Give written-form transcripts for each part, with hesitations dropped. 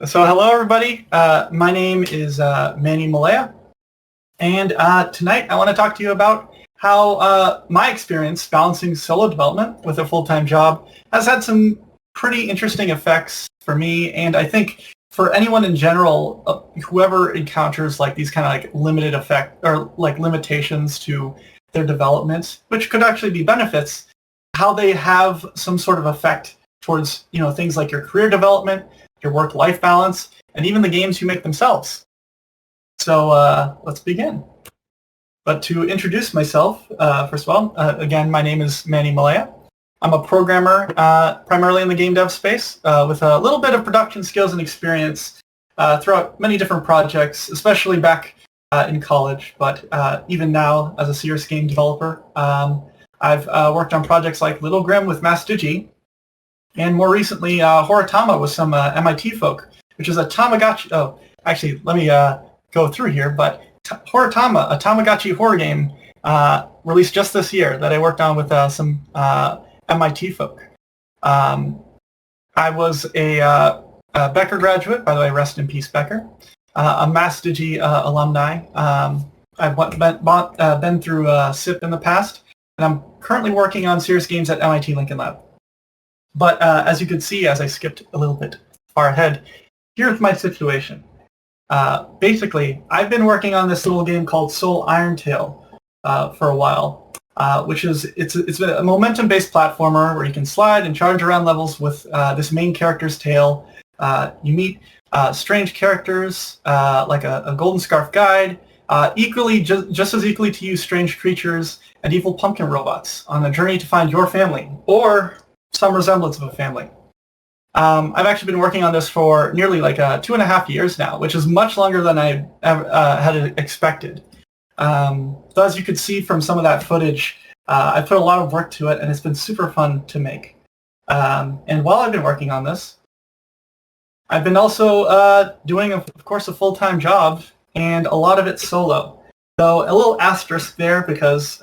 So hello everybody, my name is Manny Mallea, and tonight I want to talk to you about how my experience balancing solo development with a full-time job has had some pretty interesting effects for me, and I think for anyone in general, whoever encounters like these kind of like limited effect or like limitations to their development, which could actually be benefits, how they have some sort of effect towards things like your career development, your work-life balance, and even the games you make themselves. So let's begin. But to introduce myself, first of all, again, my name is Manny Mallea. I'm a programmer primarily in the game dev space with a little bit of production skills and experience throughout many different projects, especially back in college, but even now as a serious game developer. I've worked on projects like Little Grim with Mass Digi, and more recently, Horitama with some MIT folk, which is a Tamagotchi. Oh, actually, let me go through here. But Horitama, a Tamagotchi horror game, released just this year that I worked on with some MIT folk. I was a Becker graduate, by the way, rest in peace, Becker. A Mass Digi alumni. I've been through SIP in the past, and I'm currently working on serious games at MIT Lincoln Lab. But as you could see, as I skipped a little bit far ahead, here's my situation. Basically, I've been working on this little game called Soul Irontail for a while, which is it's a momentum-based platformer where you can slide and charge around levels with this main character's tail. You meet strange characters like a Golden Scarf guide, just as equally to use strange creatures and evil pumpkin robots on a journey to find your family, or some resemblance of a family. I've actually been working on this for nearly like 2.5 years now, which is much longer than I had expected. So as you could see from some of that footage, I put a lot of work to it, and it's been super fun to make. And while I've been working on this, I've been also doing, of course, a full-time job, and a lot of it solo. So a little asterisk there because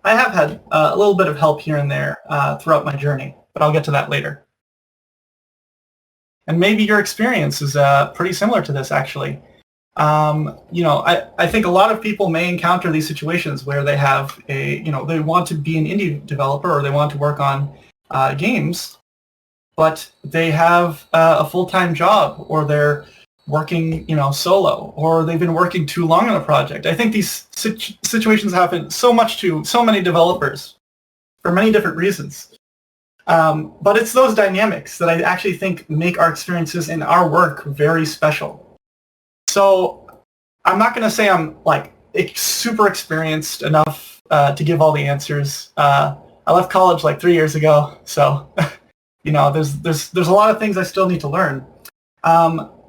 I have had a little bit of help here and there throughout my journey, but I'll get to that later. And maybe your experience is pretty similar to this, actually. I think a lot of people may encounter these situations where they have they want to be an indie developer or they want to work on games, but they have a full-time job, or they're working, solo, or they've been working too long on a project. I think these situations happen so much to so many developers for many different reasons. But it's those dynamics that I actually think make our experiences in our work very special. So I'm not going to say I'm like super experienced enough to give all the answers. I left college like 3 years ago, so there's a lot of things I still need to learn.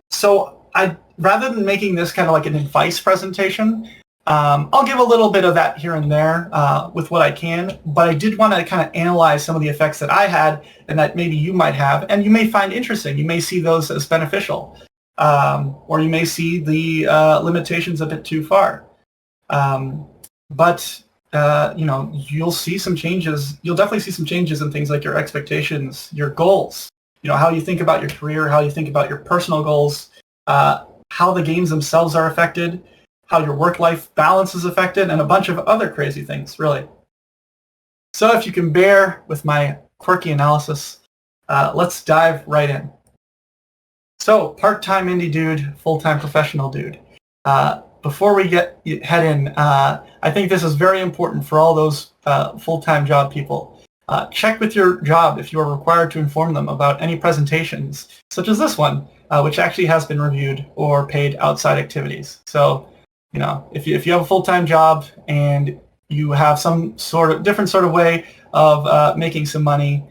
So rather than making this kind of like an advice presentation, I'll give a little bit of that here and there with what I can, but I did want to kind of analyze some of the effects that I had and that maybe you might have, and you may find interesting. You may see those as beneficial, or you may see the limitations a bit too far. But you'll see some changes. You'll definitely see some changes in things like your expectations, your goals, how you think about your career, how you think about your personal goals, how the games themselves are affected, how your work-life balance is affected, and a bunch of other crazy things, really. So if you can bear with my quirky analysis, let's dive right in. So part-time indie dude, full-time professional dude. Before we head in, I think this is very important for all those full-time job people. Check with your job if you are required to inform them about any presentations, such as this one, which actually has been reviewed, or paid outside activities. So, if you have a full-time job and you have some different sort of way of making some money,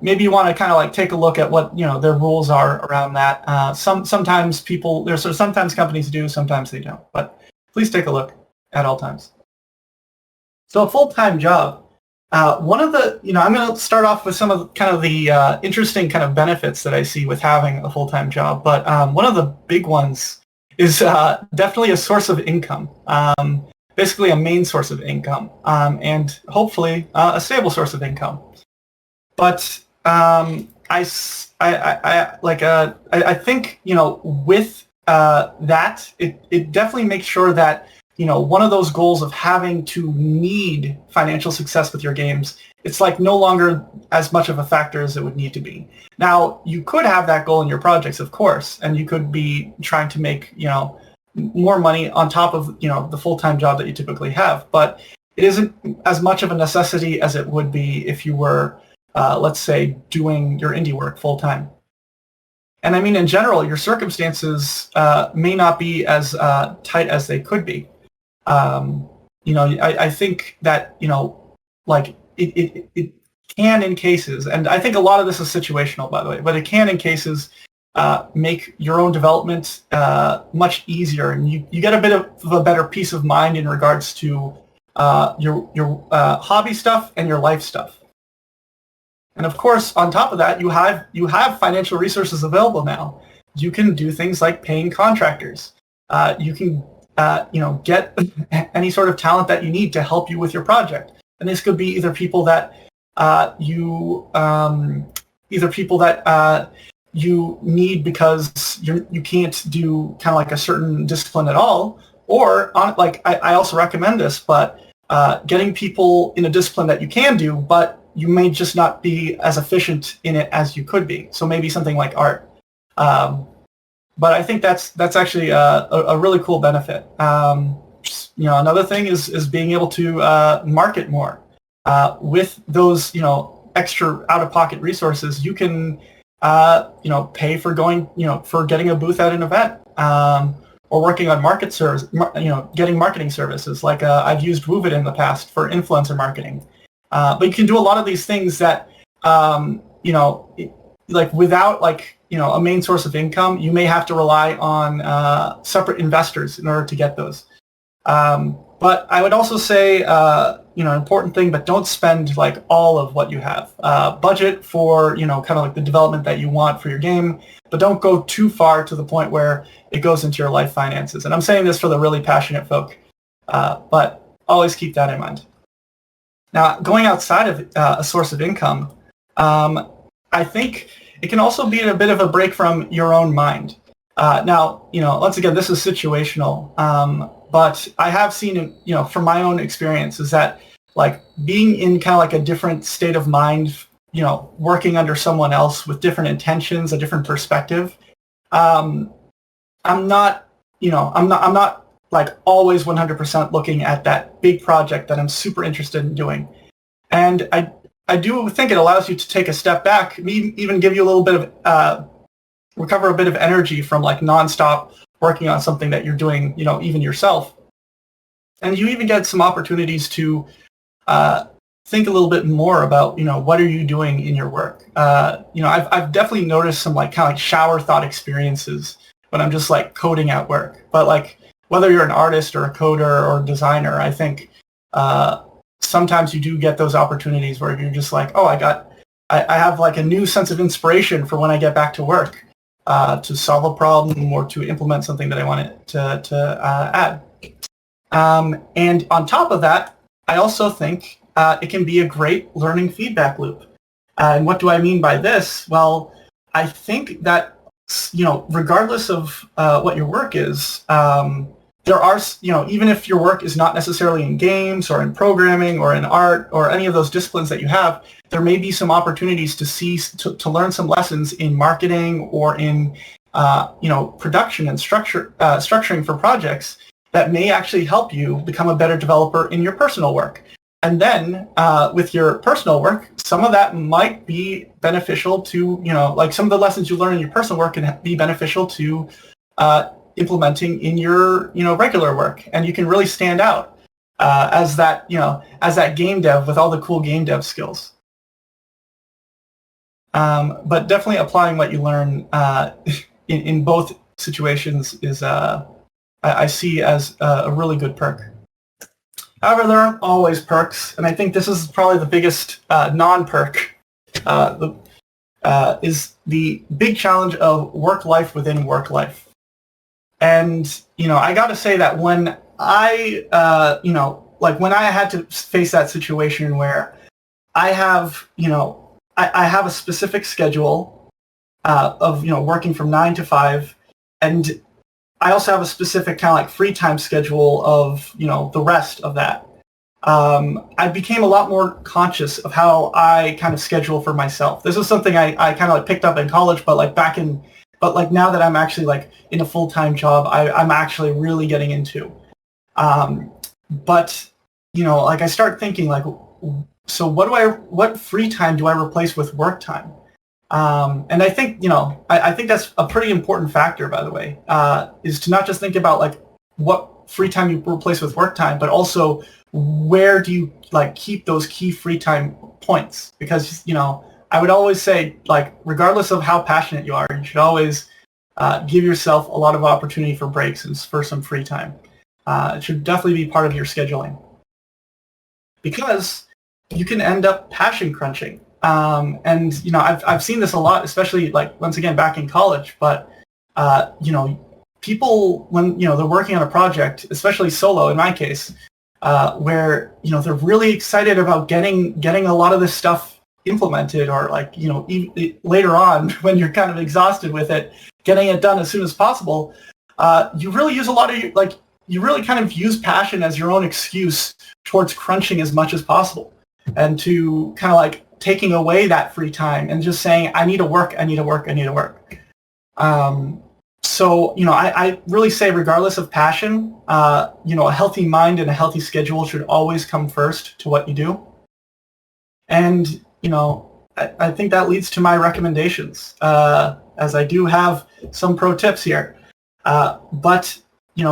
maybe you want to kind of like take a look at what their rules are around that. Sometimes companies do, sometimes they don't. But please take a look at all times. So a full-time job. One of the, I'm going to start off with some of kind of the interesting kind of benefits that I see with having a full-time job. But one of the big ones is definitely a source of income, basically a main source of income, and hopefully a stable source of income. But I think, with that, it definitely makes sure that, one of those goals of having to need financial success with your games, it's like no longer as much of a factor as it would need to be. Now, you could have that goal in your projects, of course, and you could be trying to make, more money on top of, the full-time job that you typically have, but it isn't as much of a necessity as it would be if you were, let's say, doing your indie work full-time. And I mean, in general, your circumstances may not be as tight as they could be. I think that, like it can in cases, and I think a lot of this is situational, by the way, but it can in cases make your own development much easier, and you get a bit of a better peace of mind in regards to your hobby stuff and your life stuff. And of course, on top of that, you have financial resources available now. You can do things like paying contractors. You can get any sort of talent that you need to help you with your project. And this could be either people that you need because you can't do kind of like a certain discipline at all, or I also recommend this, but getting people in a discipline that you can do, but you may just not be as efficient in it as you could be. So maybe something like art. But I think that's actually a really cool benefit. Another thing is being able to market more. With those, extra out-of-pocket resources, you can, pay for going, for getting a booth at an event, or working on market service, getting marketing services. Like I've used Woovit in the past for influencer marketing. But you can do a lot of these things that, without a main source of income, you may have to rely on separate investors in order to get those. But I would also say, an important thing, but don't spend all of what you have. Budget for, kind of like the development that you want for your game, but don't go too far to the point where it goes into your life finances. And I'm saying this for the really passionate folk, but always keep that in mind. Now, going outside of a source of income, I think it can also be a bit of a break from your own mind. Now, once again, this is situational, but I have seen, from my own experience, is that being in kind of like a different state of mind, working under someone else with different intentions, a different perspective. I'm not always 100% looking at that big project that I'm super interested in doing. And I do think it allows you to take a step back, even give you a little bit of, recover a bit of energy from nonstop working on something that you're doing, even yourself. And you even get some opportunities to think a little bit more about, what are you doing in your work? I've definitely noticed some kind of shower thought experiences when I'm just coding at work. But whether you're an artist or a coder or a designer, I think sometimes you do get those opportunities where you're just I have a new sense of inspiration for when I get back to work. To solve a problem or to implement something that I wanted to add. And on top of that, I also think it can be a great learning feedback loop. And what do I mean by this? Well, I think that, regardless of what your work is, there are, even if your work is not necessarily in games or in programming or in art or any of those disciplines that you have, there may be some opportunities to learn some lessons in marketing or in, production and structuring for projects that may actually help you become a better developer in your personal work. And then with your personal work, some of that might be beneficial to, some of the lessons you learn in your personal work can be beneficial to implementing in your, regular work. And you can really stand out as that game dev with all the cool game dev skills. But definitely applying what you learn in both situations is, I see as a really good perk. However, there aren't always perks, and I think this is probably the biggest non-perk, is the big challenge of work life within work life. And, I got to say that when I, when I had to face that situation where I have, I have a specific schedule of working from 9 to 5, and I also have a specific kind of like free time schedule of the rest of that. I became a lot more conscious of how I kind of schedule for myself. This is something I kind of like picked up in college, but now that I'm actually like in a full-time job, I'm actually really getting into. But like I start thinking like, so what free time do I replace with work time? And I think I think that's a pretty important factor, by the way, is to not just think about like what free time you replace with work time, but also where do you like keep those key free time points? Because I would always say, like, regardless of how passionate you are, you should always give yourself a lot of opportunity for breaks and for some free time. It should definitely be part of your scheduling, because you can end up passion crunching. And I've seen this a lot, especially like once again back in college. But people, when they're working on a project, especially solo in my case, where they're really excited about getting a lot of this stuff implemented, or like later on when you're kind of exhausted with it, getting it done as soon as possible. You really use a lot of you really kind of use passion as your own excuse towards crunching as much as possible, and to kind of like taking away that free time and just saying, I need to work. So I really say, regardless of passion, a healthy mind and a healthy schedule should always come first to what you do. And I think that leads to my recommendations, as I do have some pro tips here. But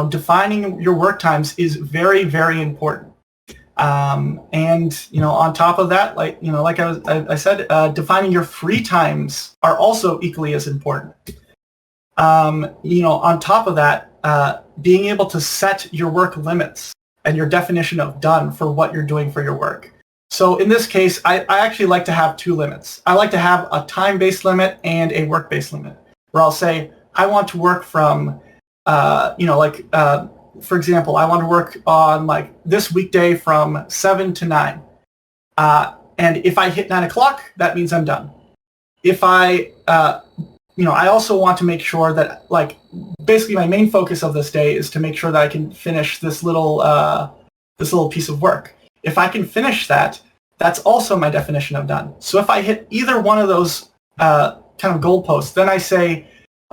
defining your work times is very, very important. And on top of that, like I said, defining your free times are also equally as important. On top of that, being able to set your work limits and your definition of done for what you're doing for your work. So in this case, I actually like to have two limits. I like to have a time-based limit and a work-based limit, where I'll say, I want to work from, for example, I want to work on like this weekday from 7 to 9. And if I hit 9 o'clock, that means I'm done. If I also want to make sure that, like, basically my main focus of this day is to make sure that I can finish this little piece of work. If I can finish that, that's also my definition of done. So if I hit either one of those kind of goalposts, then I say,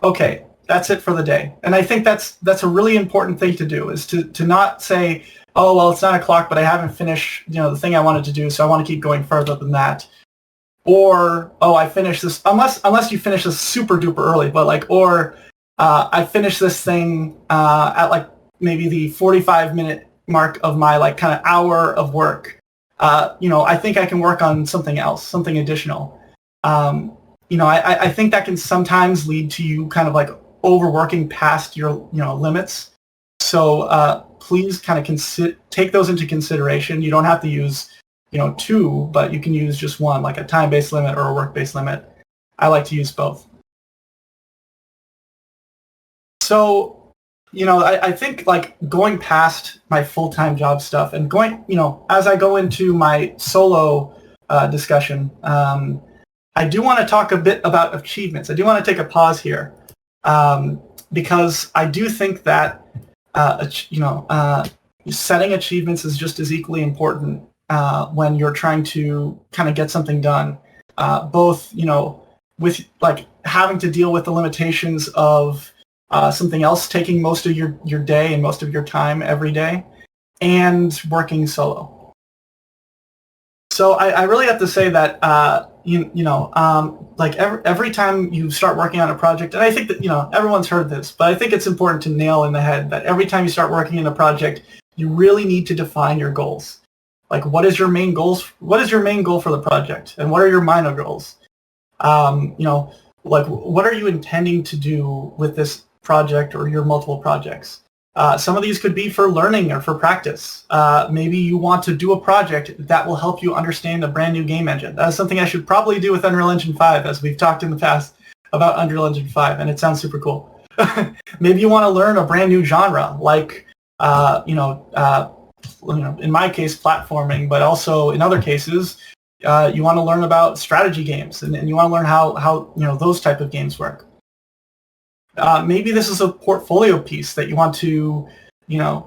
okay, that's it for the day. And I think that's a really important thing to do, is to not say, oh, well, it's 9 o'clock, but I haven't finished the thing I wanted to do, so I want to keep going further than that. Or, oh, I finished this, unless you finish this super duper early, but I finished this thing at like maybe the 45-minute mark of my like kind of hour of work. I think I can work on something else, something additional. I think that can sometimes lead to you kind of like overworking past your limits. So please kind of take those into consideration. You don't have to use two, but you can use just one, like a time-based limit or a work-based limit. I like to use both. So I think like going past my full-time job stuff and going as I go into my solo discussion, I do want to talk a bit about achievements. I do want to take a pause here, because I do think that setting achievements is just as equally important when you're trying to kind of get something done, both with like having to deal with the limitations of something else taking most of your day and most of your time every day, and working solo. So I really have to say that like every time you start working on a project, and I think that everyone's heard this, but I think it's important to nail in the head that every time you start working in a project, you really need to define your goals. Like, what is your main goals? What is your main goal for the project, and what are your minor goals? Like, what are you intending to do with this project or your multiple projects? Some of these could be for learning or for practice. Maybe you want to do a project that will help you understand a brand new game engine. That is something I should probably do with Unreal Engine 5, as we've talked in the past about Unreal Engine 5, and it sounds super cool. Maybe you want to learn a brand new genre, like, in my case, platforming, but also in other cases, You want to learn about strategy games, and you want to learn how those type of games work. Maybe this is a portfolio piece that you want to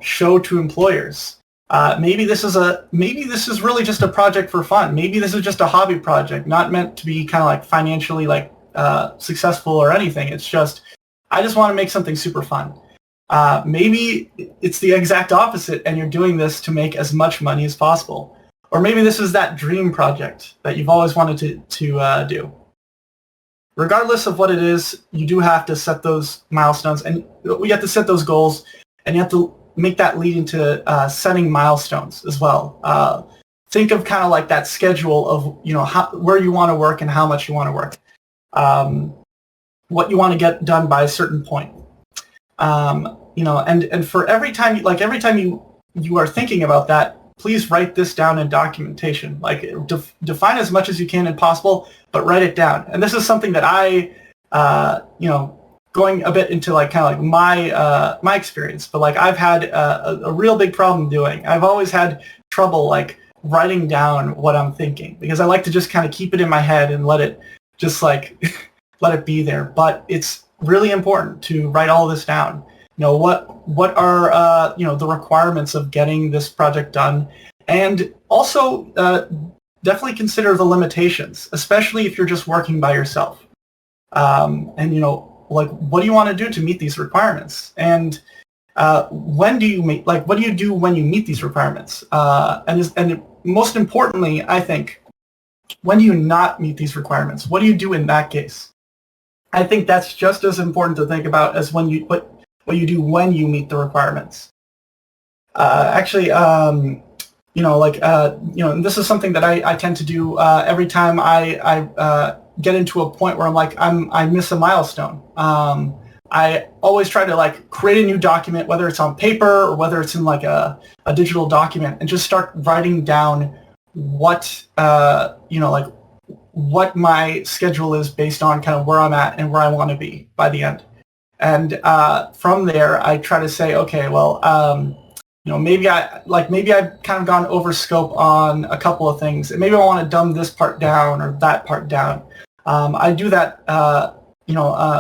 show to employers. Maybe this is really just a project for fun. Maybe this is just a hobby project, not meant to be kind of like financially successful or anything. It's just, I just want to make something super fun. Maybe it's the exact opposite, and you're doing this to make as much money as possible. Or maybe this is that dream project that you've always wanted to do. Regardless of what it is, you do have to set those milestones, and we have to set those goals, and you have to make that lead into setting milestones as well. Think of kind of like that schedule of where you want to work and how much you want to work, what you want to get done by a certain point. And for every time you are thinking about that, please write this down in documentation. Define as much as you can and possible, but write it down. And this is something that I, going a bit into my experience, but I've had a real big problem doing. I've always had trouble writing down what I'm thinking, because I like to just kind of keep it in my head and let it just let it be there. But it's really important to write all this down. What are the requirements of getting this project done, and also definitely consider the limitations, especially if you're just working by yourself. What do you want to do to meet these requirements, and when do you meet? What do you do when you meet these requirements? And most importantly, I think, when do you not meet these requirements? What do you do in that case? I think that's just as important to think about as what you do when you meet the requirements. This is something that I tend to do every time I get into a point where I miss a milestone. I always try to create a new document, whether it's on paper or whether it's in a digital document, and just start writing down what what my schedule is based on kind of where I'm at and where I want to be by the end. And from there, I try to say, okay, well, maybe I've kind of gone over scope on a couple of things, and maybe I want to dumb this part down or that part down. I do that,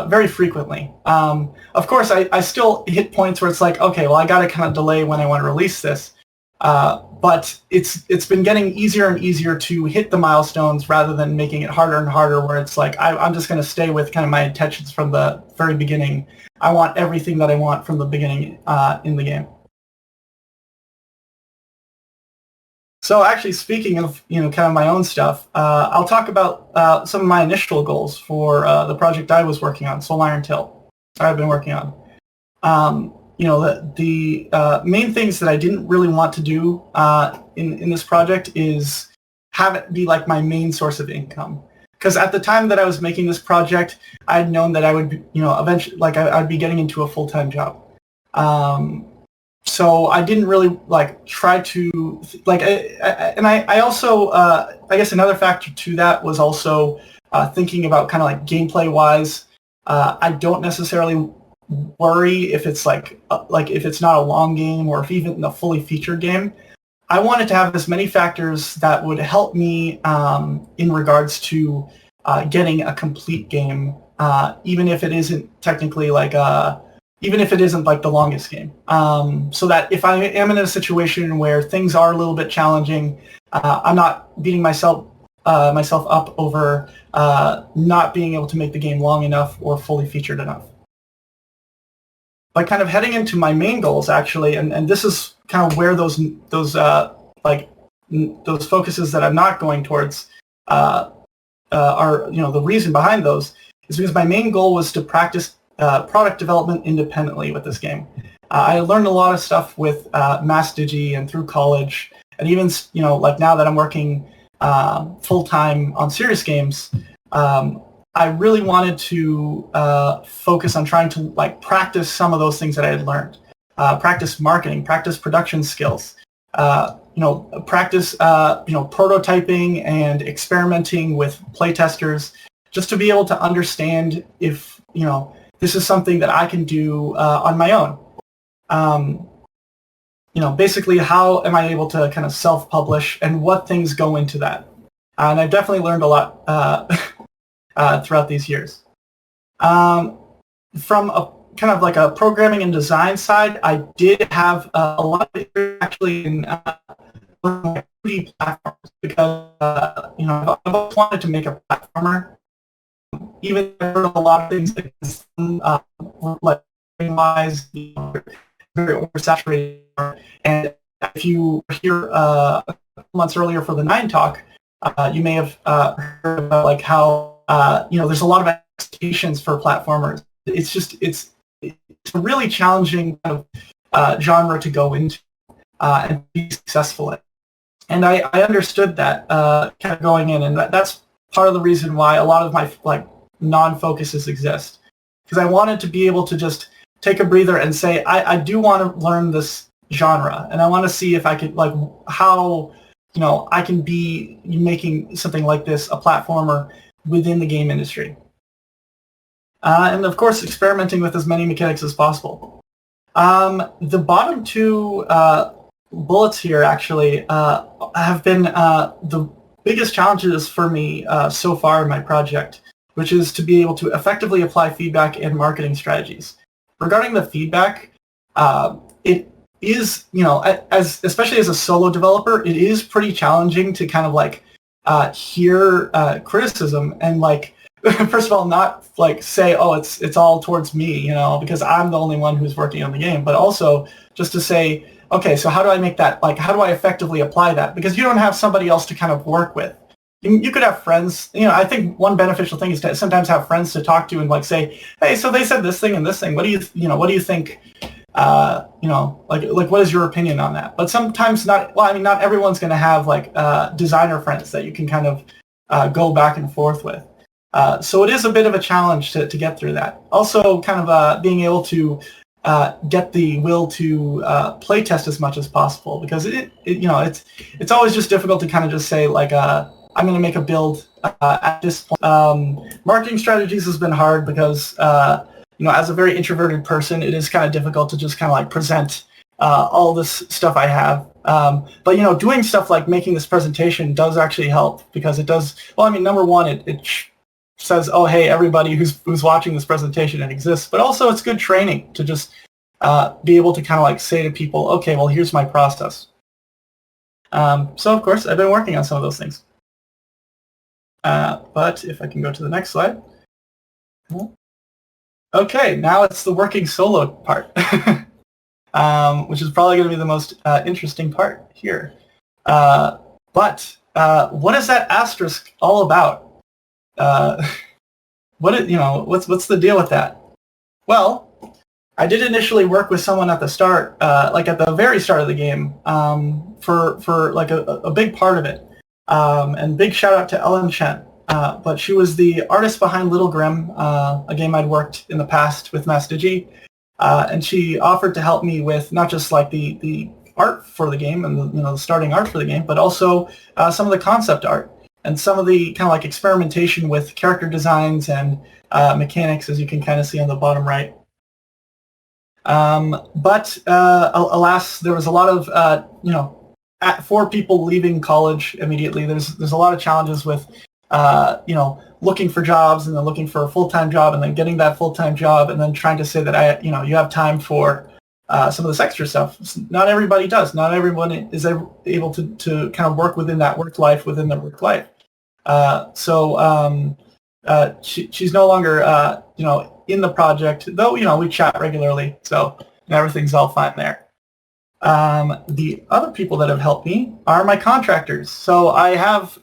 very frequently. Of course, I still hit points where it's okay, well, I got to kind of delay when I want to release this. But it's been getting easier and easier to hit the milestones rather than making it harder and harder, where it's I'm just going to stay with kind of my intentions from the very beginning. I want everything that I want from the beginning in the game. So actually, speaking of kind of my own stuff, I'll talk about some of my initial goals for the project I was working on, Soul Iron Till, I've been working on. The main things that I didn't really want to do in this project is have it be my main source of income. Because at the time that I was making this project, I had known that I would, eventually, I'd be getting into a full-time job. So I didn't really try to I also I guess another factor to that was also thinking about kind of gameplay wise. I don't necessarily worry if it's if it's not a long game or if even a fully featured game. I wanted to have as many factors that would help me in regards to getting a complete game, even if it isn't technically even if it isn't the longest game. So that if I am in a situation where things are a little bit challenging, I'm not beating myself up over not being able to make the game long enough or fully featured enough. Kind of heading into my main goals, actually, and this is kind of where those focuses that I'm not going towards are, the reason behind those is because my main goal was to practice product development independently with this game. I learned a lot of stuff with Mass Digi and through college, and even now that I'm working full-time on serious games, I really wanted to focus on trying to practice some of those things that I had learned. Practice marketing, practice production skills, practice prototyping and experimenting with playtesters, just to be able to understand if this is something that I can do on my own. Basically, how am I able to kind of self-publish, and what things go into that? And I've definitely learned a lot throughout these years. From a kind of like a programming and design side, I did have a lot of experience actually in 3D platforms because I've always wanted to make a platformer. Even though I've heard a lot of things like wise, very oversaturated. And if you were here a couple months earlier for the Nine Talk, you may have heard about like how there's a lot of expectations for platformers. It's a really challenging kind of genre to go into and be successful in. And I understood that kind of going in, and that's part of the reason why a lot of my like non-focuses exist, because I wanted to be able to just take a breather and say, I do want to learn this genre, and I want to see if I could like how I can be making something like this a platformer within the game industry. And of course, experimenting with as many mechanics as possible. The bottom two bullets here actually have been the biggest challenges for me so far in my project, which is to be able to effectively apply feedback and marketing strategies. Regarding the feedback, it is, especially as a solo developer, it is pretty challenging to kind of like hear criticism and like, first of all, not like say, oh, it's all towards me, because I'm the only one who's working on the game, but also just to say, okay, so how do I make that, like, how do I effectively apply that? Because you don't have somebody else to kind of work with. You could have friends, I think one beneficial thing is to sometimes have friends to talk to and like say, hey, so they said this thing and this thing. What do you think, like what is your opinion on that? But sometimes not everyone's going to have like designer friends that you can kind of go back and forth with. So it is a bit of a challenge to get through that. Also kind of being able to get the will to play test as much as possible, because it's always just difficult to kind of just say like, I'm going to make a build at this point. Marketing strategies has been hard because, as a very introverted person, it is kind of difficult to just kind of like present all this stuff I have. But, doing stuff like making this presentation does actually help, because it does, number one, it says, oh, hey, everybody who's watching this presentation, it exists. But also it's good training to just be able to kind of like say to people, okay, well, here's my process. So, of course, I've been working on some of those things. But if I can go to the next slide. Okay, now it's the working solo part, which is probably going to be the most interesting part here. But what is that asterisk all about? What's the deal with that? Well, I did initially work with someone at the start, like at the very start of the game, for like a big part of it. And big shout out to Ellen Chen. But she was the artist behind Little Grim, a game I'd worked in the past with Mastigi. And she offered to help me with not just like the art for the game and the starting art for the game, but also some of the concept art and some of the kind of like experimentation with character designs and mechanics, as you can kind of see on the bottom right. But alas, there was a lot of for people leaving college immediately. There's a lot of challenges with looking for jobs and then looking for a full-time job and then getting that full-time job and then trying to say that you have time for some of this extra stuff. Not everybody does. Not everyone is able to kind of work within that work life within their work life. So she's no longer in the project, though we chat regularly, so everything's all fine there. The other people that have helped me are my contractors. So I have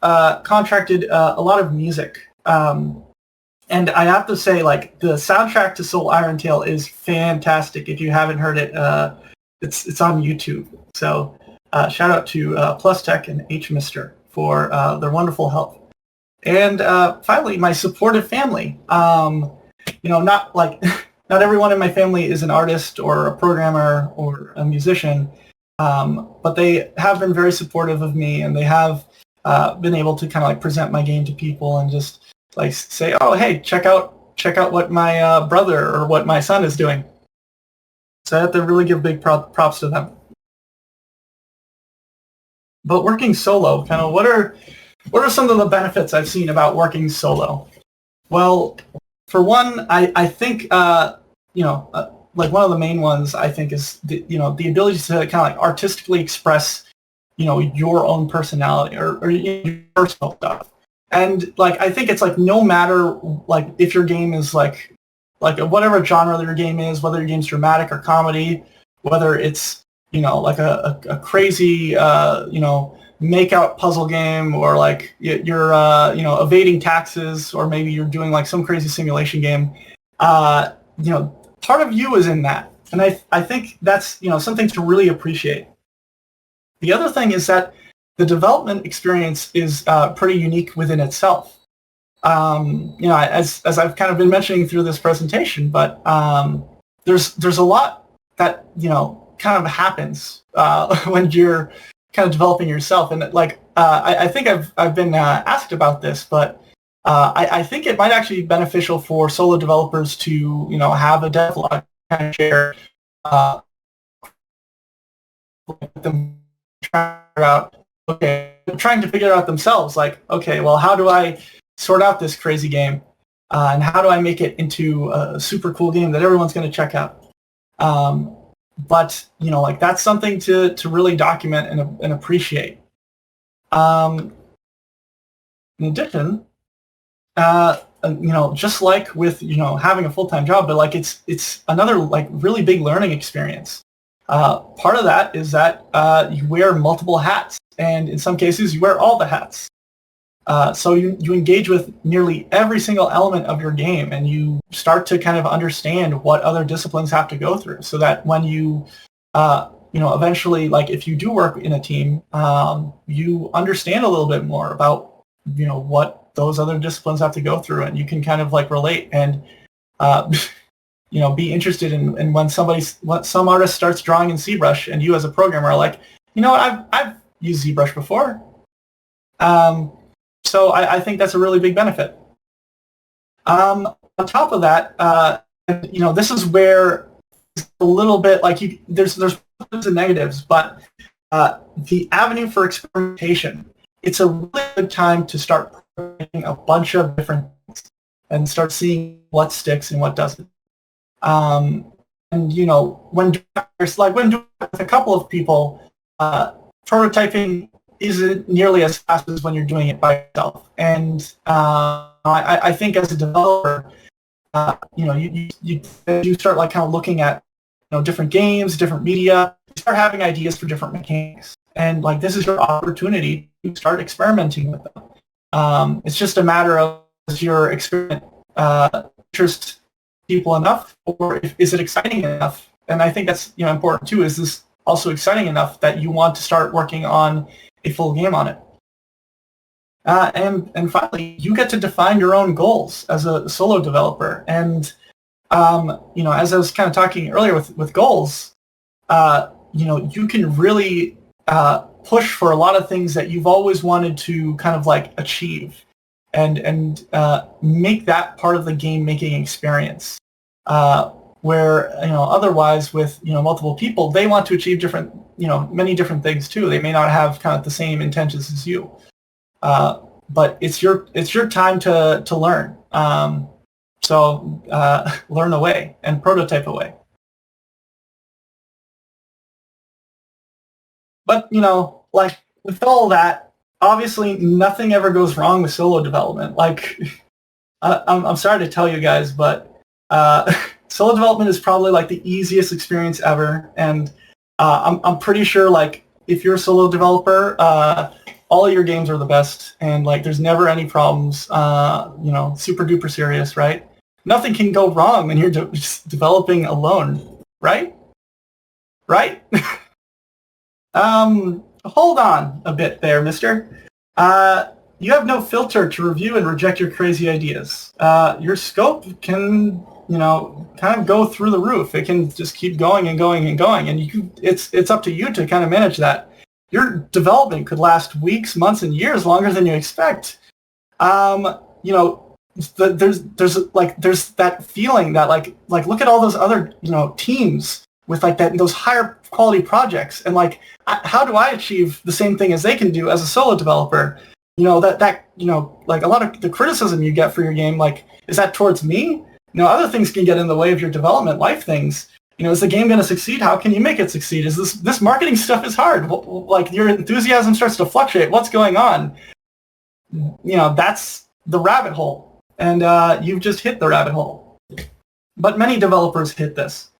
contracted a lot of music. And I have to say, like, the soundtrack to Soul Iron Tail is fantastic. If you haven't heard it, it's on YouTube. So shout out to Plus Tech and H Mister for their wonderful help. And finally, my supportive family. Not everyone in my family is an artist or a programmer or a musician, but they have been very supportive of me, and they have been able to kind of like present my game to people and just like say, oh, hey, check out what my brother or what my son is doing. So I have to really give big props to them. But working solo, kind of what are What are some of the benefits I've seen about working solo? Well, for one, I think like one of the main ones I think is the ability to kind of like artistically express your own personality or your personal stuff. And like I think it's like no matter like if your game is like whatever genre your game is, whether your game's dramatic or comedy, whether it's like a crazy make-out puzzle game, or like you're evading taxes, or maybe you're doing like some crazy simulation game. Part of you is in that, and I think that's something to really appreciate. The other thing is that the development experience is pretty unique within itself. As I've kind of been mentioning through this presentation, but there's a lot that kind of happens when you're kind of developing yourself, and I think I've been asked about this, but I think it might actually be beneficial for solo developers to have a devlog kind of share them trying to figure out themselves, like, okay, well, how do I sort out this crazy game, and how do I make it into a super cool game that everyone's going to check out? But like that's something to really document and appreciate. In addition, just like with having a full-time job, but like it's another like really big learning experience. Part of that is that you wear multiple hats, and in some cases you wear all the hats. So you engage with nearly every single element of your game, and you start to kind of understand what other disciplines have to go through, so that when you eventually, like if you do work in a team, you understand a little bit more about what those other disciplines have to go through, and you can kind of like relate and be interested in when some artist starts drawing in ZBrush, and you as a programmer are like, I've used ZBrush before. So I think that's a really big benefit. On top of that, this is where it's a little bit like there's positives and negatives, but the avenue for experimentation, it's a really good time to start playing a bunch of different things and start seeing what sticks and what doesn't. And when doing with a couple of people, prototyping isn't nearly as fast as when you're doing it by yourself. And I think as a developer, you start like kind of looking at different games, different media, you start having ideas for different mechanics, and like this is your opportunity to start experimenting with them. It's just a matter of, does your experiment interest people enough, or is it exciting enough? And I think that's important too. Is this also exciting enough that you want to start working on a full game on it? And finally, you get to define your own goals as a solo developer. And as I was kind of talking earlier with goals, you can really push for a lot of things that you've always wanted to kind of like achieve, and make that part of the game making experience. Where otherwise with multiple people, they want to achieve different many different things too. They may not have kind of the same intentions as you, but it's your time to learn. So learn away and prototype away. But like with all that, obviously nothing ever goes wrong with solo development. Like I'm sorry to tell you guys, but solo development is probably like the easiest experience ever, and I'm pretty sure like if you're a solo developer, all of your games are the best, and like there's never any problems. Super duper serious, right? Nothing can go wrong when you're just developing alone, right? Right? Hold on a bit there, mister. You have no filter to review and reject your crazy ideas. Your scope can kind of go through the roof. It can just keep going and going and going, and it's up to you to kind of manage that. Your development could last weeks, months, and years longer than you expect. There's that feeling that like look at all those other teams with like those higher quality projects, and like how do I achieve the same thing as they can do as a solo developer? like a lot of the criticism you get for your game, like, is that towards me? Other things can get in the way of your development, life things. Is the game going to succeed? How can you make it succeed? Is this marketing stuff is hard. Like, your enthusiasm starts to fluctuate. What's going on? That's the rabbit hole. And you've just hit the rabbit hole. But many developers hit this.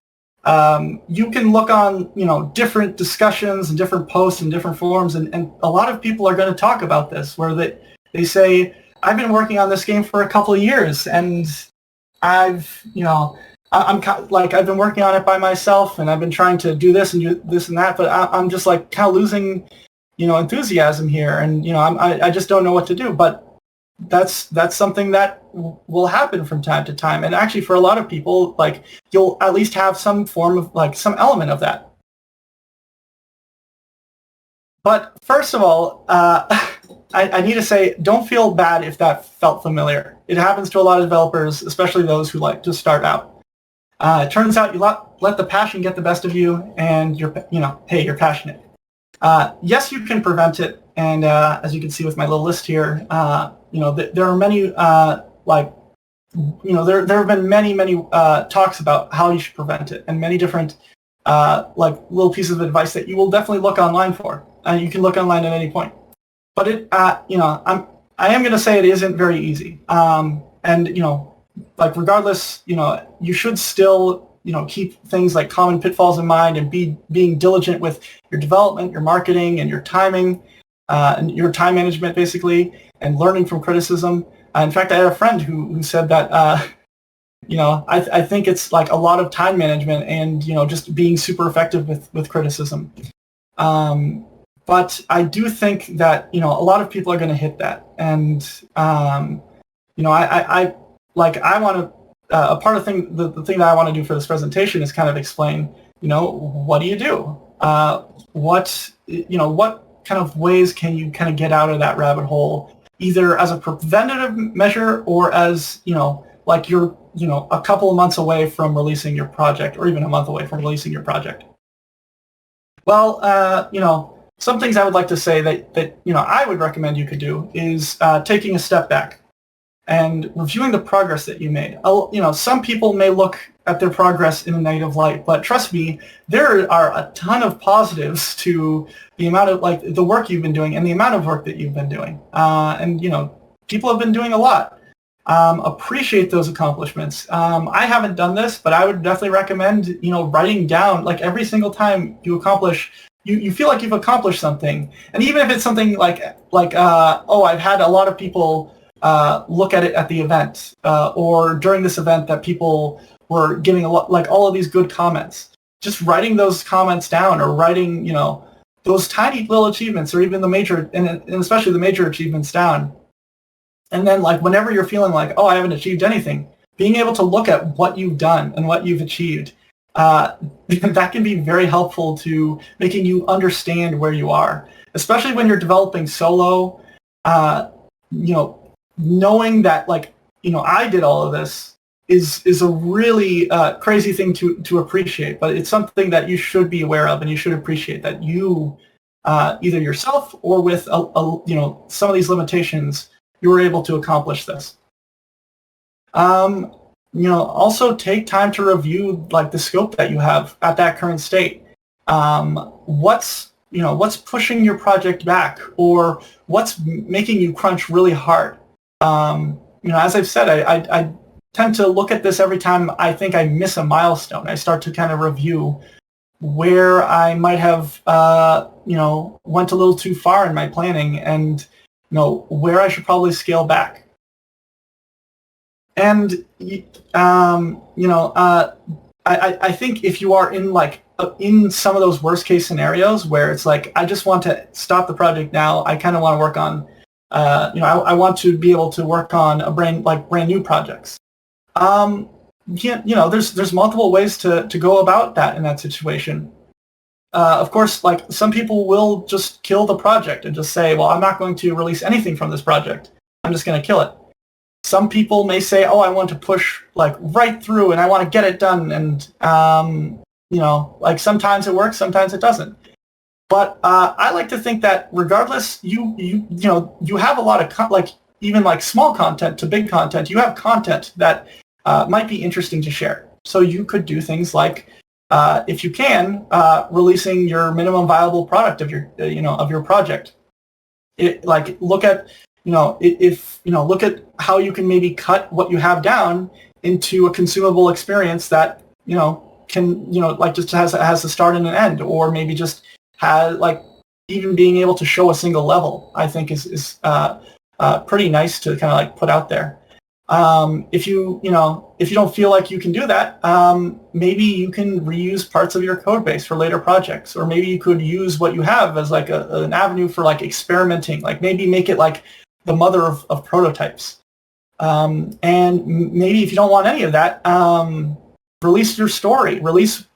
You can look on, different discussions and different posts and different forums, and a lot of people are going to talk about this, where they say, I've been working on this game for a couple of years, and I've been working on it by myself, and I've been trying to do this and do this and that, but I'm just like kind of losing, enthusiasm here, and I just don't know what to do. But that's something that will happen from time to time, and actually for a lot of people, like, you'll at least have some form of, like, some element of that. But first of all, I need to say, don't feel bad if that felt familiar. It happens to a lot of developers, especially those who like to start out. It turns out you let the passion get the best of you, and you're passionate. Yes, you can prevent it, and as you can see with my little list here, there are many, there have been many talks about how you should prevent it, and many different, little pieces of advice that you will definitely look online for. You can look online at any point. But I am going to say it isn't very easy. Regardless, you should still, keep things like common pitfalls in mind, and being diligent with your development, your marketing, and your timing, and your time management, basically, and learning from criticism. In fact, I had a friend who said that, I think it's like a lot of time management and, just being super effective with criticism. But I do think that, a lot of people are going to hit that. And, I want to, a part of the thing that I want to do for this presentation is kind of explain, what do you do? What kind of ways can you kind of get out of that rabbit hole, either as a preventative measure or as, like you're, a couple of months away from releasing your project, or even a month away from releasing your project? Well, some things I would like to say that I would recommend you could do is taking a step back and reviewing the progress that you made. Some people may look at their progress in a negative light, but trust me, there are a ton of positives to the amount of, like, the work you've been doing and the amount of work that you've been doing. People have been doing a lot. Appreciate those accomplishments. I haven't done this, but I would definitely recommend, writing down, like, every single time you accomplish, you feel like you've accomplished something. And even if it's something like I've had a lot of people look at it at the event, or during this event that people were giving a lot, like, all of these good comments. Just writing those comments down, or writing, those tiny little achievements, or even the major, and especially the major achievements down. And then, like, whenever you're feeling like, oh, I haven't achieved anything, being able to look at what you've done and what you've achieved, that can be very helpful to making you understand where you are, especially when you're developing solo. Knowing that, like, I did all of this is a really crazy thing to appreciate, but it's something that you should be aware of, and you should appreciate that you, either yourself or with some of these limitations, you were able to accomplish this. Also take time to review, like, the scope that you have at that current state. What's pushing your project back, or what's making you crunch really hard? As I've said, I tend to look at this every time I think I miss a milestone. I start to kind of review where I might have, went a little too far in my planning, and, where I should probably scale back. And, I think if you are in, like, in some of those worst case scenarios where it's like, I just want to stop the project now, I kind of want to work on, I want to be able to work on brand new projects. There's multiple ways to go about that in that situation. Of course, like, some people will just kill the project and just say, well, I'm not going to release anything from this project. I'm just going to kill it. Some people may say, oh, I want to push, like, right through, and I want to get it done. And, like, sometimes it works, sometimes it doesn't. But I like to think that regardless, you have a lot of even like small content to big content. You have content that might be interesting to share. So you could do things like, if you can, releasing your minimum viable product of your project. Look at look at how you can maybe cut what you have down into a consumable experience that can just has a start and an end, or maybe just has even being able to show a single level. I think is pretty nice to kind of put out there. If you don't feel like you can do that, maybe you can reuse parts of your code base for later projects, or maybe you could use what you have as an avenue for experimenting. Maybe make it the mother of prototypes. And maybe if you don't want any of that, release your story. Release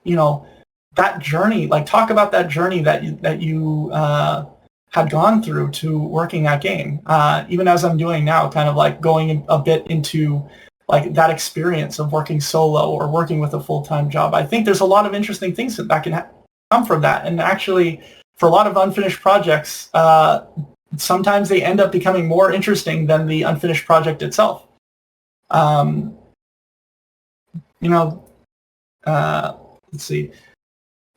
that journey. Talk about that journey that you had gone through to working that game. Even as I'm doing now, kind of going a bit into that experience of working solo or working with a full-time job. I think there's a lot of interesting things that can come from that. And actually, for a lot of unfinished projects, sometimes they end up becoming more interesting than the unfinished project itself. Let's see.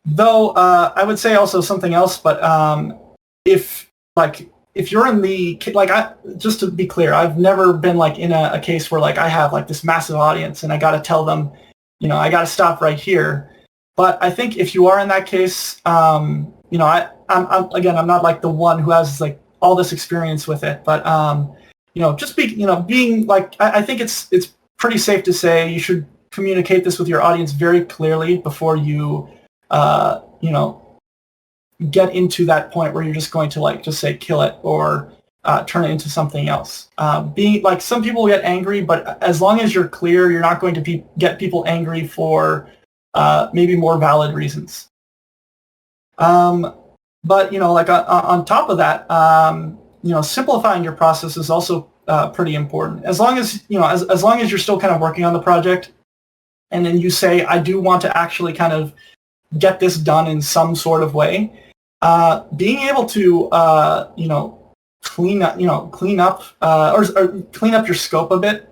Though I would say also something else, but if you're in the just to be clear, I've never been in a case where I have this massive audience and I got to tell them, I got to stop right here. But I think if you are in that case, I'm not the one who has all this experience with it, but just being I think it's pretty safe to say you should communicate this with your audience very clearly before you get into that point where you're just going to just say kill it or turn it into something else. Being some people get angry, but as long as you're clear, you're not going to get people angry for maybe more valid reasons. But on top of that, simplifying your process is also pretty important. As long as as long as you're still kind of working on the project, and then you say, I do want to actually kind of get this done in some sort of way. Being able to clean up your scope a bit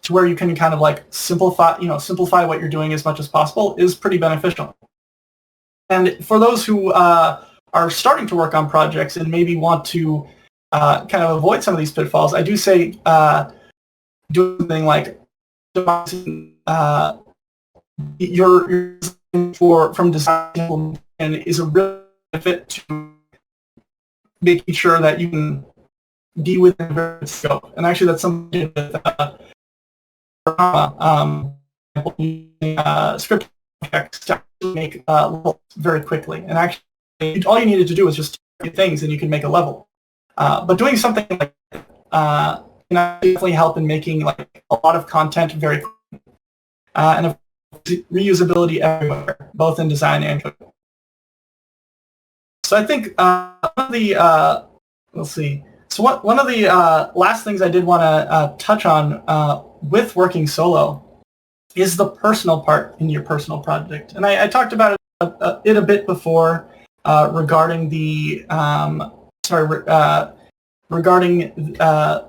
to where you can kind of simplify what you're doing as much as possible is pretty beneficial. And for those who are starting to work on projects and maybe want to kind of avoid some of these pitfalls, I do say do something like your from design and is a real benefit to making sure that you can be within the scope. And actually, that's something with script projects to actually make levels very quickly. And actually, all you needed to do was just do things, and you can make a level. But doing something like that can definitely help in making a lot of content very quick. And of course, reusability everywhere, both in design and code. So I think one of the let's see. So one of the last things I did want to touch on with working solo is the personal part in your personal project, and I talked about it a bit before regarding the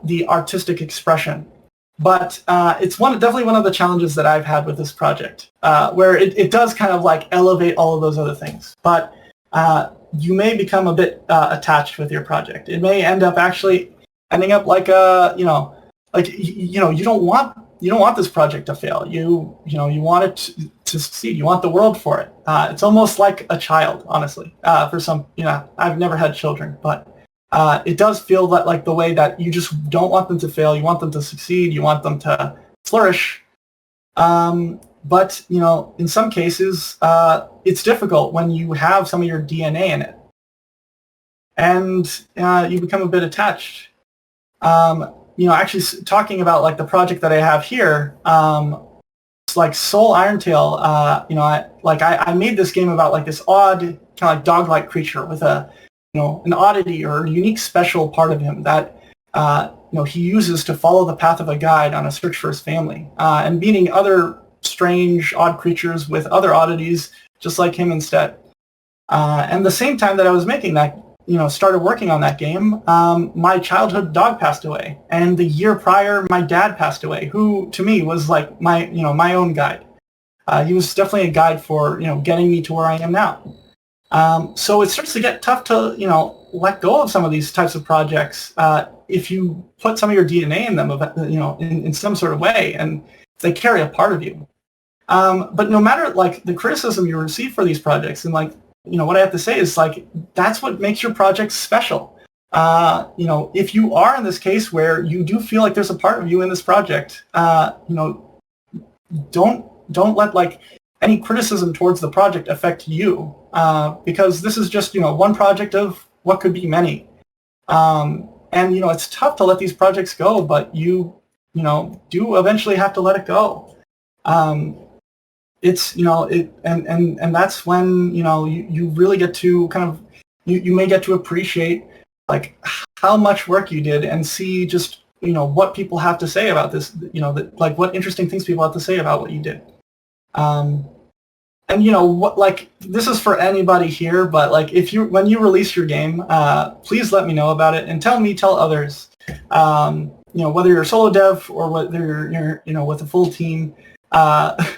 the artistic expression. But it's definitely one of the challenges that I've had with this project, where it does kind of elevate all of those other things. But you may become a bit attached with your project. It may end up actually ending up you don't want this project to fail. You want it to succeed. You want the world for it. It's almost like a child, honestly. For some, I've never had children, but it does feel like the way that you just don't want them to fail. You want them to succeed. You want them to flourish. But in some cases, it's difficult when you have some of your DNA in it, and you become a bit attached. Actually talking about the project that I have here, it's Soul Irontail. I made this game about this odd kind of dog-like creature with an oddity or a unique special part of him that he uses to follow the path of a guide on a search for his family, and meeting other strange, odd creatures with other oddities just like him instead. And the same time that I was making that, started working on that game, my childhood dog passed away. And the year prior, my dad passed away, who to me was like my own guide. He was definitely a guide for, getting me to where I am now. So it starts to get tough to, let go of some of these types of projects if you put some of your DNA in them, in some sort of way, and they carry a part of you. But no matter like the criticism you receive for these projects, and like, what I have to say is like, that's what makes your project special. If you are in this case where you do feel like there's a part of you in this project, don't let like any criticism towards the project affect you, because this is just, one project of what could be many. And, it's tough to let these projects go, but you do eventually have to let it go. It's, and that's when, you really get to kind of, you may get to appreciate like how much work you did and see just, what people have to say about this, like what interesting things people have to say about what you did. And what, like, this is for anybody here, but like when you release your game, please let me know about it and tell others, whether you're a solo dev or whether you're with a full team.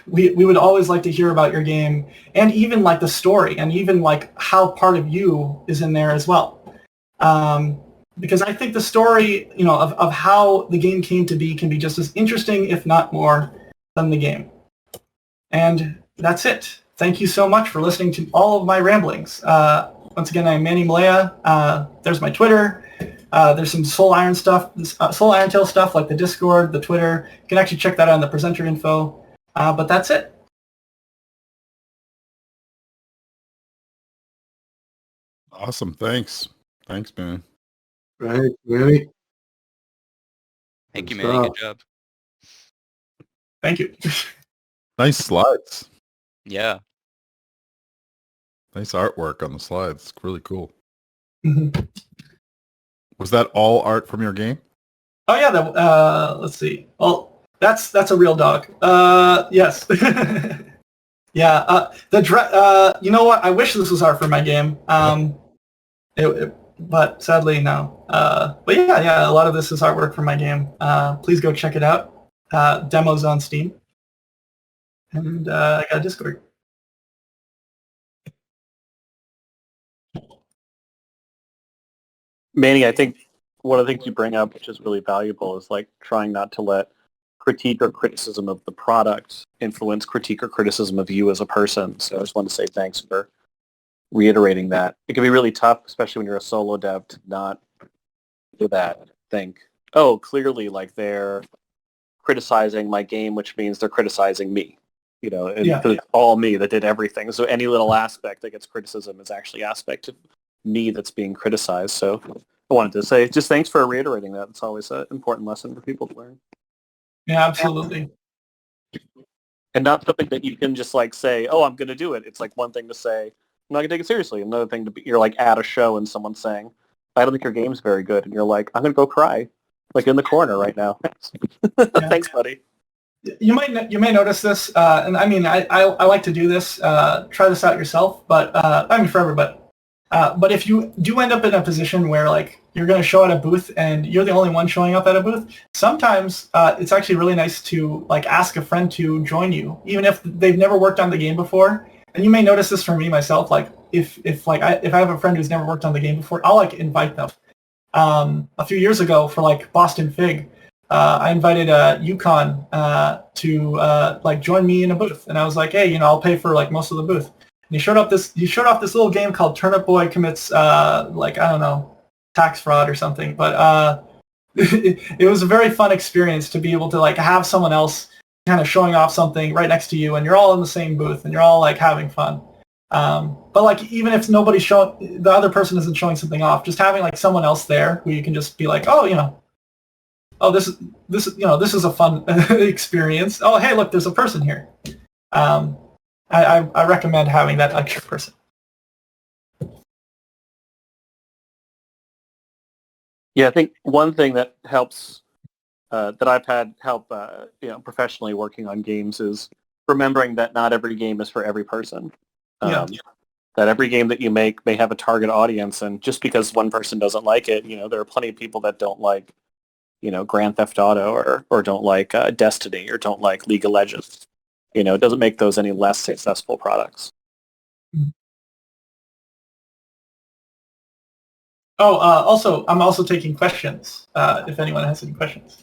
We would always like to hear about your game, and even like the story, and even like how part of you is in there as well. Because I think the story, of how the game came to be can be just as interesting, if not more, than the game. And that's it. Thank you so much for listening to all of my ramblings. Once again, I'm Manny Mallea. There's my Twitter. There's some Soul Iron stuff, Soul Iron Tail stuff, like the Discord, the Twitter. You can actually check that out in the presenter info. But that's it. Awesome. Thanks, man. Right, Manny. Thank you, Manny. Good job. Thank you. Nice slides. Yeah. Nice artwork on the slides. It's really cool. Mm-hmm. Was that all art from your game? Oh yeah. Let's see. Well, that's a real dog. Yes. Yeah. You know what? I wish this was art for my game. But sadly, no. But yeah. A lot of this is artwork for my game. Please go check it out. Demos on Steam. And I got a Discord. Manny, I think one of the things you bring up, which is really valuable, is like trying not to let critique or criticism of the product influence critique or criticism of you as a person. So I just want to say thanks for reiterating that. It can be really tough, especially when you're a solo dev, to not do that. Think, oh, clearly like they're criticizing my game, which means they're criticizing me. And it's all me that did everything. So any little aspect that gets criticism is actually aspect of me that's being criticized. So I wanted to say just thanks for reiterating that. It's always an important lesson for people to learn. Yeah, absolutely. And not something that you can just like say, oh, I'm going to do it. It's like one thing to say, I'm not going to take it seriously. Another thing to be, you're like at a show and someone's saying, I don't think your game's very good. And you're like, I'm going to go cry, like in the corner right now. Yeah. Thanks, buddy. You may notice this, and I mean, I like to do this. Try this out yourself, but I mean for everybody. But if you do end up in a position where like you're going to show at a booth and you're the only one showing up at a booth, sometimes it's actually really nice to like ask a friend to join you, even if they've never worked on the game before. And you may notice this for me myself. Like if I have a friend who's never worked on the game before, I'll like invite them. A few years ago for like Boston Fig, I invited Yukon to like join me in a booth, and I was like, hey, I'll pay for like most of the booth. And he showed off this little game called Turnip Boy Commits like, I don't know, tax fraud or something. But it was a very fun experience to be able to like have someone else kind of showing off something right next to you, and you're all in the same booth and you're all like having fun. But like even if nobody's the other person isn't showing something off, just having like someone else there who you can just be like, oh, this is a fun experience. Oh, hey, look, there's a person here. I recommend having that extra person. Yeah, I think one thing that helps, that I've had help, professionally working on games is remembering that not every game is for every person. Yeah. that every game that you make may have a target audience, and just because one person doesn't like it, there are plenty of people that don't like, Grand Theft Auto or don't like Destiny or don't like League of Legends. It doesn't make those any less successful products. Oh, also, I'm also taking questions, if anyone has any questions.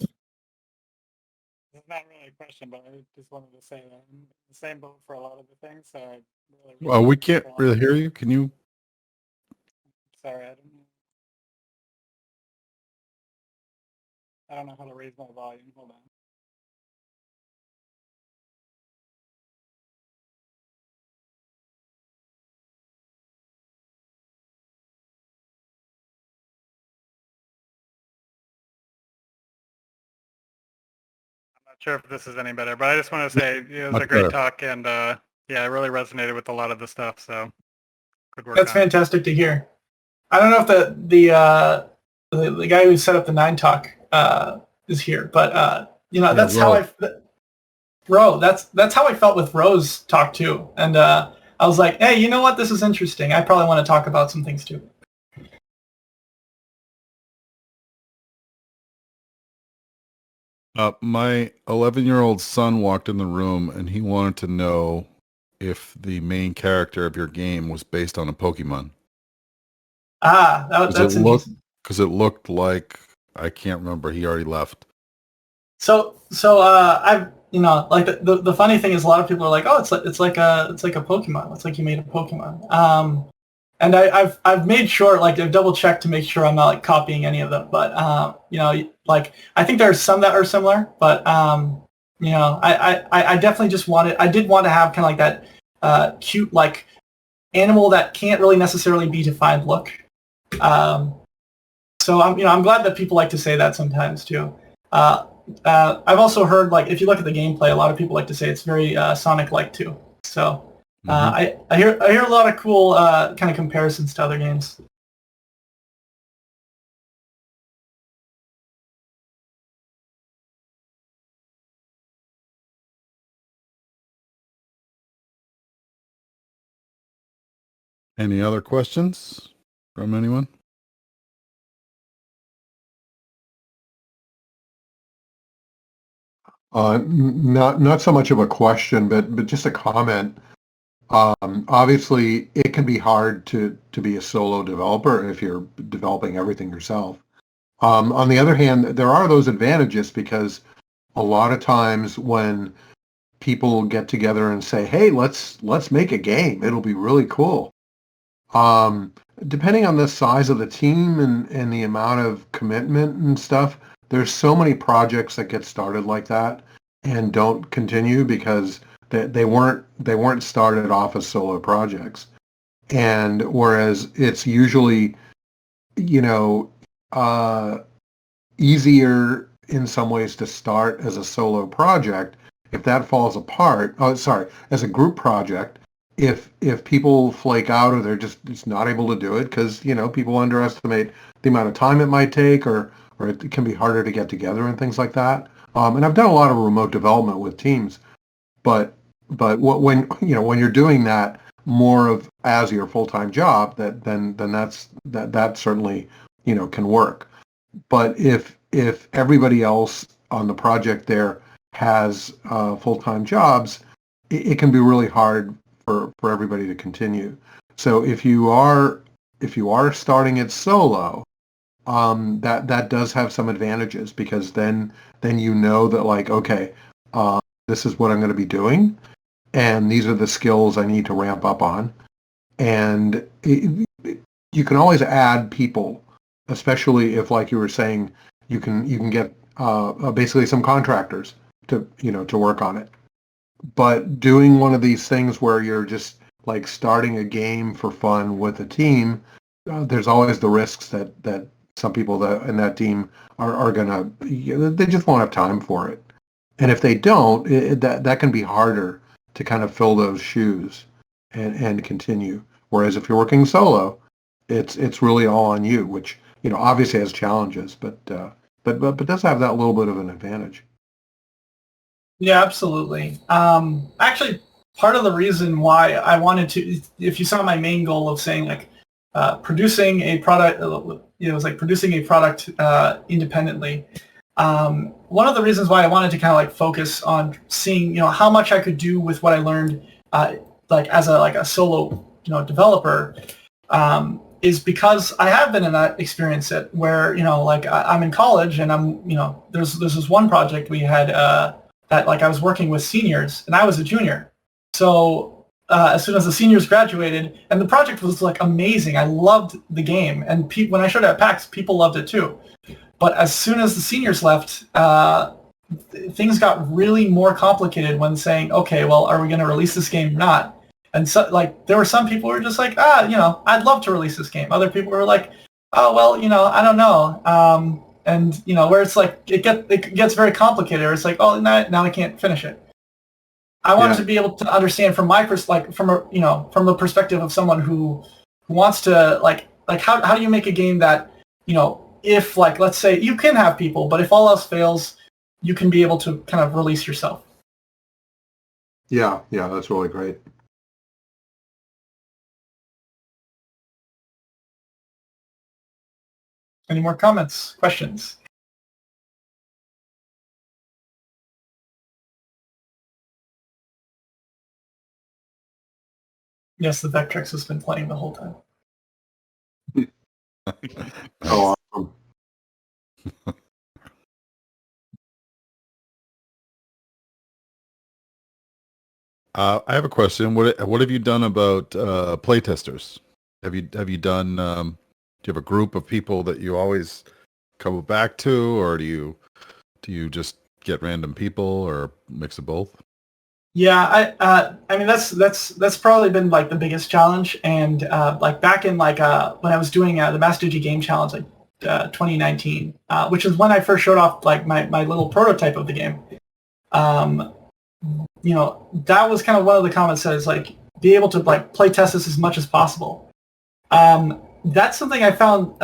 It's not really a question, but I just wanted to say that I'm in the same boat for a lot of the things. So I really Well, we can't really hear you. Can you? Sorry, I don't know how to raise my volume. Hold on. I'm not sure if this is any better, but I just want to say it was Much a great better. talk, and yeah, I really resonated with a lot of the stuff. So good work. That's fantastic to hear. I don't know if the guy who set up the 9 Talk is here, but that's Ro. how that's how I felt with Ro's talk too. And I was like, hey, you know what? This is interesting. I probably want to talk about some things too. My 11-year-old son walked in the room and he wanted to know if the main character of your game was based on a Pokemon. That's interesting. Because it looked like, I can't remember, he already left. So I've like the funny thing is a lot of people are like, oh, it's like a Pokemon. It's like you made a Pokemon. And I've made sure, like, I've double checked to make sure I'm not like copying any of them. But like I think there's some that are similar, but I definitely I did want to have kind of like that cute like animal that can't really necessarily be defined look. So I'm glad that people like to say that sometimes too. I've also heard, like, if you look at the gameplay, a lot of people like to say it's very Sonic-like too. So I hear a lot of cool kind of comparisons to other games. Any other questions from anyone? Not so much of a question, but just a comment. Obviously, it can be hard to be a solo developer if you're developing everything yourself. On the other hand, there are those advantages because a lot of times when people get together and say, "Hey, let's make a game. It'll be really cool." Depending on the size of the team and the amount of commitment and stuff, there's so many projects that get started like that and don't continue because they weren't started off as solo projects. And whereas it's usually, easier in some ways to start as a solo project, if that falls apart, as a group project, if people flake out or they're just not able to do it because people underestimate the amount of time it might take or it can be harder to get together and things like that. And I've done a lot of remote development with teams, but when you're doing that more of as your full-time job, then that certainly can work. But if everybody else on the project there has full-time jobs, it can be really hard for everybody to continue. So if you are starting it solo, that does have some advantages because then that, like, okay, this is what I'm going to be doing, and these are the skills I need to ramp up on, and you can always add people, especially if, like you were saying, you can get basically some contractors to work on it. But doing one of these things where you're just like starting a game for fun with a team, there's always the risks that some people that in that team are gonna, they just won't have time for it. And if they don't, that can be harder to kind of fill those shoes and continue. Whereas if you're working solo, it's really all on you, which obviously has challenges, but does have that little bit of an advantage. Yeah, absolutely. Actually, part of the reason why I wanted to, if you saw my main goal of saying like producing a product, it was like producing a product independently. One of the reasons why I wanted to kind of like focus on seeing, how much I could do with what I learned, like as a solo, developer, is because I have been in that experience where, like I'm in college and I'm, there's this one project we had that like I was working with seniors and I was a junior. So as soon as the seniors graduated, and the project was like amazing, I loved the game, and when I showed it at PAX, people loved it too. But as soon as the seniors left, things got really more complicated when saying, okay, well, are we going to release this game or not? And so, like, there were some people who were just like, I'd love to release this game. Other people were like, oh, well, I don't know. And, where it's like, it gets very complicated. Or it's like, oh, now I can't finish it. I wanted to be able to understand from my from the perspective of someone who wants to, like how do you make a game that, if, like, let's say you can have people, but if all else fails, you can be able to kind of release yourself. Yeah, that's really great. Any more comments, questions? Yes, the Vectrex has been playing the whole time. Oh, awesome. I have a question. What have you done about playtesters? Have you done? Do you have a group of people that you always come back to, or do you just get random people, or mix of both? Yeah, I mean that's probably been like the biggest challenge, and like back in like when I was doing the Master Digi Game Challenge, like 2019, which is when I first showed off like my little prototype of the game. That was kind of one of the comments that is like, be able to like play test this as much as possible. That's something I found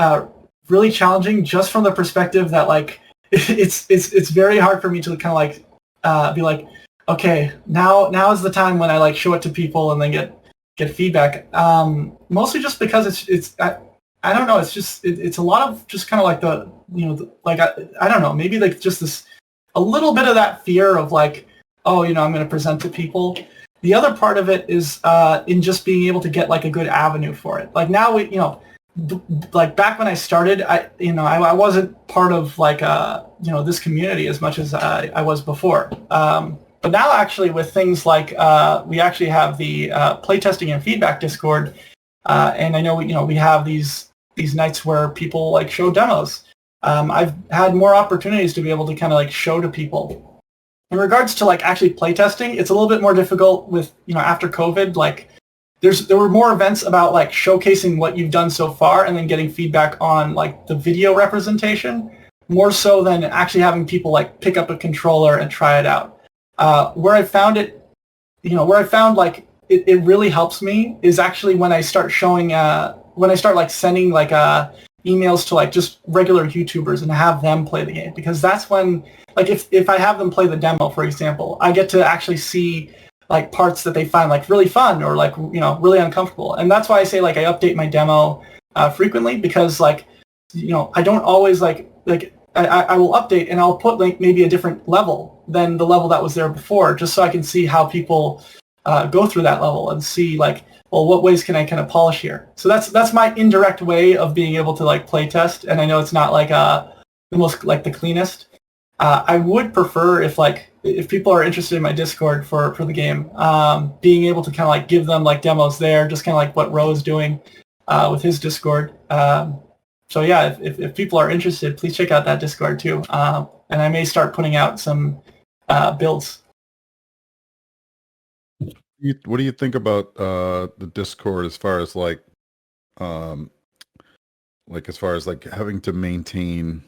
really challenging, just from the perspective that like it's very hard for me to kind of like be like, okay, now is the time when I like show it to people and then get feedback. Mostly just because it's I don't know, it's a lot of just kind of like I don't know, maybe like just this a little bit of that fear of like, oh, I'm going to present to people. The other part of it is in just being able to get like a good avenue for it. Like now like back when I started, I wasn't part of like this community as much as I was before. But now actually with things like we actually have the playtesting and feedback Discord, and I know we have these nights where people like show demos. I've had more opportunities to be able to kind of like show to people. In regards to like actually playtesting, it's a little bit more difficult with after COVID. Like there were more events about like showcasing what you've done so far and then getting feedback on like the video representation, more so than actually having people like pick up a controller and try it out. Where I found it, where I found like it really helps me is actually when I start showing, when I start like sending like emails to like just regular YouTubers and have them play the game, because that's when like if I have them play the demo, for example, I get to actually see like parts that they find like really fun or like really uncomfortable, and that's why I say like I update my demo frequently, because like I don't always like I will update and I'll put like maybe a different level than the level that was there before, just so I can see how people go through that level and see like, well, what ways can I kind of polish here? So that's my indirect way of being able to like play test, and I know it's not like the most like the cleanest. I would prefer if people are interested in my Discord for the game, being able to kind of like give them like demos there, just kind of like what Ro's doing with his Discord. So yeah, if people are interested, please check out that Discord too, and I may start putting out some builds. What do you think about the Discord as far as like as far as like having to maintain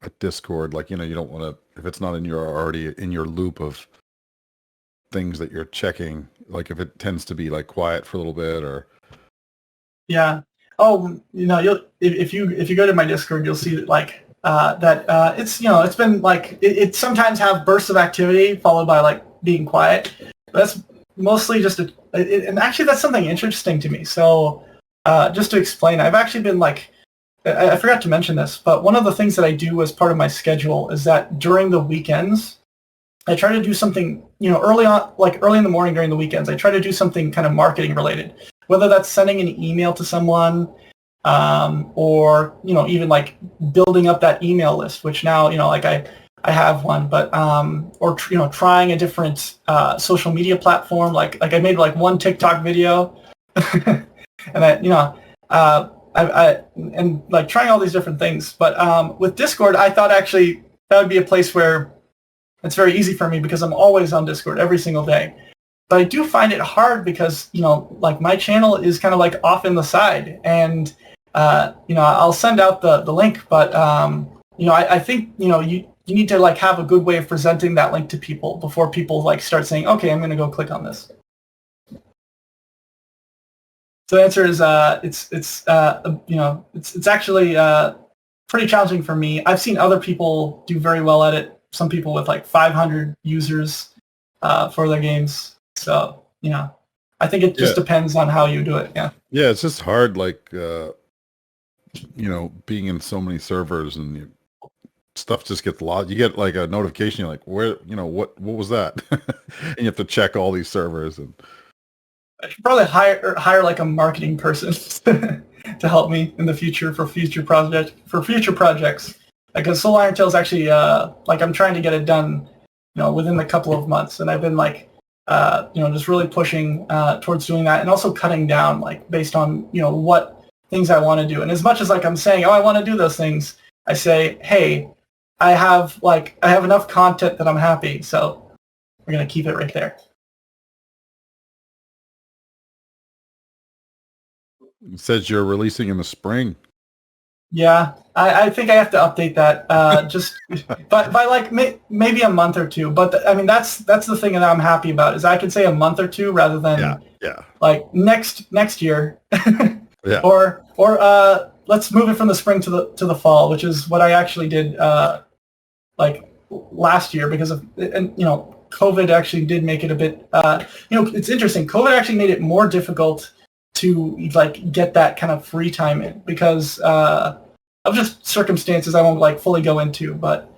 a Discord, like you don't want to, if it's not already in your loop of things that you're checking, like if it tends to be like quiet for a little bit, or yeah. Oh, you'll if you go to my Discord, you'll see that like that it's it's been like it sometimes have bursts of activity followed by like being quiet. That's mostly just and actually that's something interesting to me. So just to explain, I've actually been like, I forgot to mention this, but one of the things that I do as part of my schedule is that during the weekends, I try to do something, early in the morning during the weekends, I try to do something kind of marketing related, whether that's sending an email to someone, or, even like building up that email list, which now, like I have one, but, or, trying a different, social media platform. Like I made like one TikTok video and and like trying all these different things. But, with Discord, I thought actually that would be a place where it's very easy for me because I'm always on Discord every single day. But I do find it hard because, like my channel is kind of like off in the side, and, I'll send out the link, but, I think, you need to like have a good way of presenting that link to people before people like start saying, okay, I'm going to go click on this. So the answer is, it's actually pretty challenging for me. I've seen other people do very well at it. Some people with like 500 users for their games. So, I think it just depends on how you do it. Yeah. Yeah, it's just hard, like, being in so many servers and stuff just gets lost. You get like a notification, you're like, where, what was that? And you have to check all these servers. And I should probably hire like a marketing person to help me in the future for future projects. Because Soul Iron Tail is actually like I'm trying to get it done, within a couple of months, and I've been like, just really pushing towards doing that, and also cutting down like based on what things I want to do. And as much as like I'm saying, oh, I want to do those things, I say, hey, I have enough content that I'm happy, so we're gonna keep it right there. it says you're releasing in the spring. Yeah, I think I have to update that just by like maybe a month or two. But I mean, that's the thing that I'm happy about is I can say a month or two rather than like next year. Yeah. Or let's move it from the spring to the fall, which is what I actually did like last year because of COVID actually did make it a bit it's interesting. COVID actually made it more difficult to like get that kind of free time in because of just circumstances I won't like fully go into, but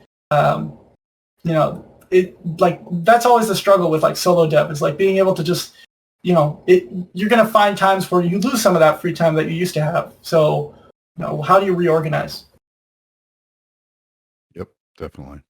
it like that's always the struggle with like solo dev is like being able to just you're gonna find times where you lose some of that free time that you used to have. So how do you reorganize? Yep, definitely.